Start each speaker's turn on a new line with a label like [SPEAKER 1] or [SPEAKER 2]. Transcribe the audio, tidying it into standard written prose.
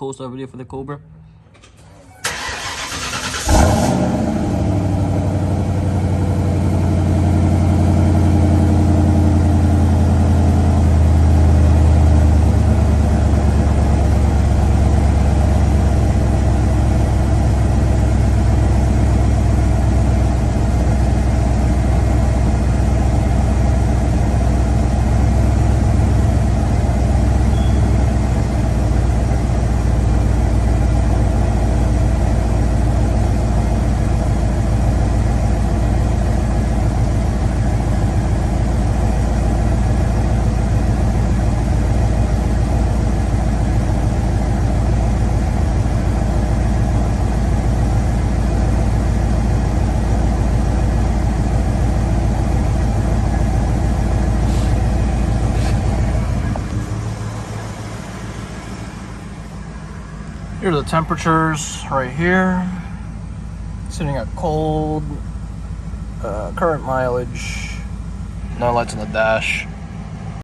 [SPEAKER 1] post our video for the Cobra. Here are the temperatures right here. Sitting at cold, current mileage, no lights on the dash.